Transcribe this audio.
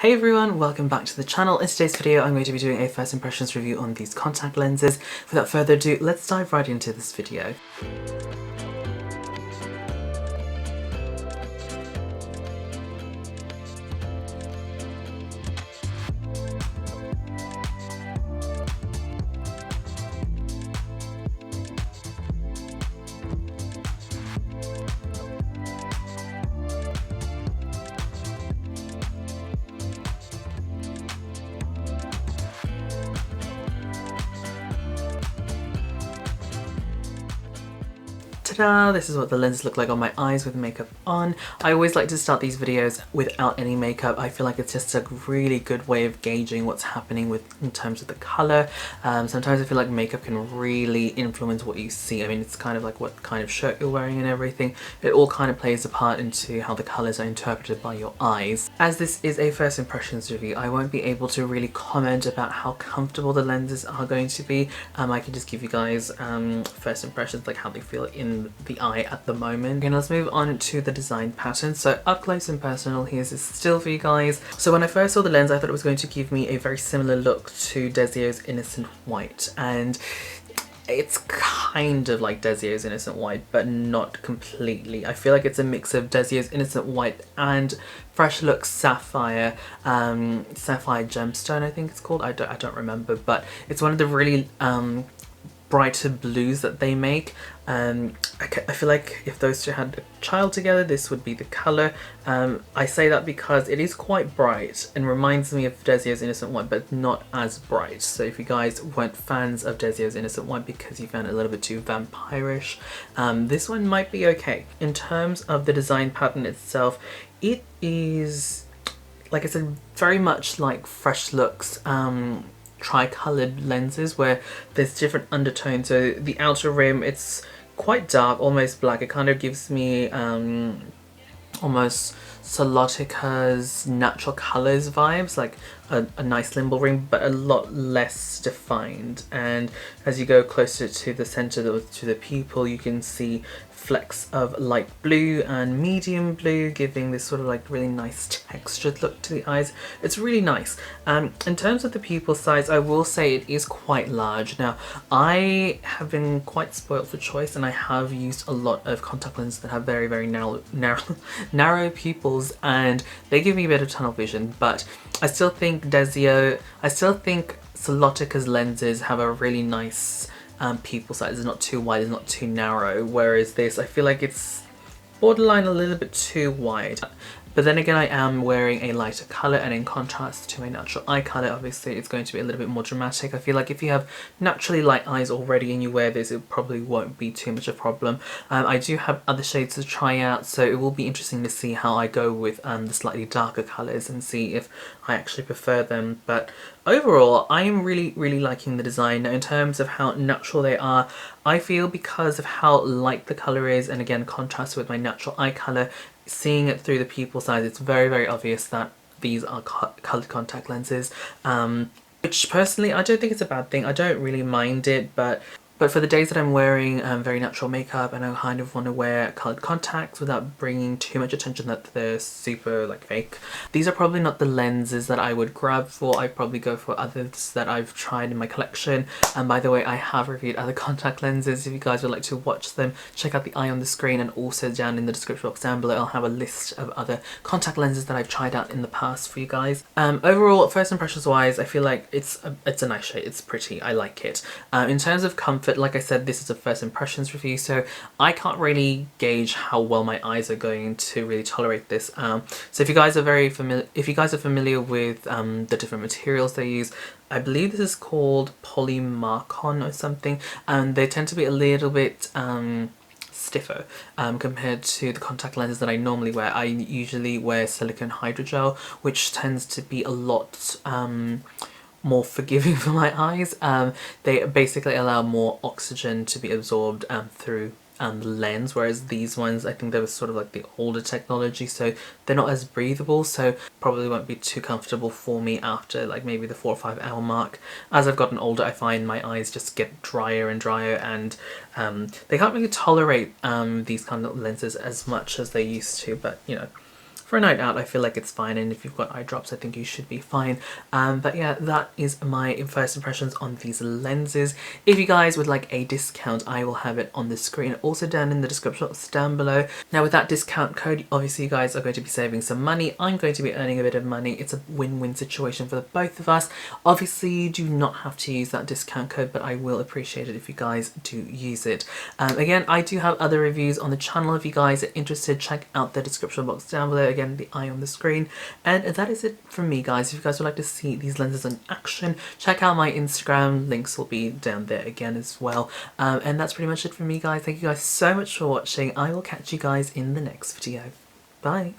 Hey everyone, welcome back to the channel. In today's video I'm going to be doing a first impressions review on these contact lenses. Without further ado, let's dive right into this video. Ta-da! This is what the lenses look like on my eyes with makeup on. I always like to start these videos without any makeup. I feel like it's just a really good way of gauging what's happening in terms of the colour. Sometimes I feel like makeup can really influence what you see. I mean, it's kind of like what kind of shirt you're wearing and everything. It all kind of plays a part into how the colours are interpreted by your eyes. As this is a first impressions review, I won't be able to really comment about how comfortable the lenses are going to be. I can just give you guys first impressions, like how they feel in the eye at the moment. Okay, let's move on to the design pattern. So up close and personal, here's a still for you guys. So when I first saw the lens, I thought it was going to give me a very similar look to Desio's Innocent White, and it's kind of like Desio's Innocent White, but not completely. I feel like it's a mix of Desio's Innocent White and Fresh Look Sapphire, Sapphire Gemstone I think it's called. I don't remember, but it's one of the really brighter blues that they make. I feel like if those two had a child together, this would be the colour. I say that because it is quite bright and reminds me of Desio's Innocent White, but not as bright. So if you guys weren't fans of Desio's Innocent White because you found it a little bit too vampirish, this one might be okay. In terms of the design pattern itself, it is, like I said, very much like Fresh Look's tri-coloured lenses where there's different undertones. So the outer rim, it's quite dark, almost black. It kind of gives me almost Solotica's Natural Colours vibes, like a nice limbo ring, but a lot less defined. And as you go closer to the centre, to the pupil, you can see flecks of light blue and medium blue, giving this sort of like really nice textured look to the eyes. It's really nice. In terms of the pupil size, I will say it is quite large. Now, I have been quite spoilt for choice, and I have used a lot of contact lenses that have very, very narrow pupils, and they give me a bit of tunnel vision. But I still think Solotica's lenses have a really nice pupil size. It's not too wide, it's not too narrow, whereas this, I feel like it's borderline a little bit too wide. But then again, I am wearing a lighter colour, and in contrast to my natural eye colour, obviously it's going to be a little bit more dramatic. I feel like if you have naturally light eyes already and you wear this, it probably won't be too much of a problem. I do have other shades to try out, so it will be interesting to see how I go with the slightly darker colours and see if I actually prefer them. But overall, I am really liking the design. Now, in terms of how natural they are, I feel because of how light the colour is, and again contrasted with my natural eye colour, seeing it through the pupil size, it's very obvious that these are coloured contact lenses, which personally I don't think it's a bad thing. I don't really mind it, but for the days that I'm wearing very natural makeup and I kind of want to wear coloured contacts without bringing too much attention that they're super like fake, these are probably not the lenses that I would grab for. I'd probably go for others that I've tried in my collection. And by the way, I have reviewed other contact lenses. If you guys would like to watch them, check out the eye on the screen, and also down in the description box down below I'll have a list of other contact lenses that I've tried out in the past for you guys. Overall, first impressions wise, I feel like it's a nice shade. It's pretty, I like it. In terms of comfort, like I said, this is a first impressions review, so I can't really gauge how well my eyes are going to really tolerate this. So if you guys are familiar with the different materials they use, I believe this is called Polymarcon or something, and they tend to be a little bit stiffer compared to the contact lenses that I normally wear. I usually wear silicone hydrogel, which tends to be a lot more forgiving for my eyes. They basically allow more oxygen to be absorbed through the lens, whereas these ones, I think they were sort of like the older technology, so they're not as breathable, so probably won't be too comfortable for me after like maybe the 4 or 5 hour mark. As I've gotten older, I find my eyes just get drier and drier, and they can't really tolerate these kind of lenses as much as they used to. But you know, for a night out, I feel like it's fine, and if you've got eye drops, I think you should be fine. But yeah, that is my first impressions on these lenses. If you guys would like a discount, I will have it on the screen, also down in the description box down below. Now with that discount code, obviously you guys are going to be saving some money. I'm going to be earning a bit of money. It's a win-win situation for the both of us. Obviously you do not have to use that discount code, but I will appreciate it if you guys do use it. Again, I do have other reviews on the channel. If you guys are interested, check out the description box down below. Again, the eye on the screen. And that is it from me, guys. If you guys would like to see these lenses in action, check out my Instagram. Links will be down there again as well. And that's pretty much it from me, guys. Thank you guys so much for watching. I will catch you guys in the next video. Bye.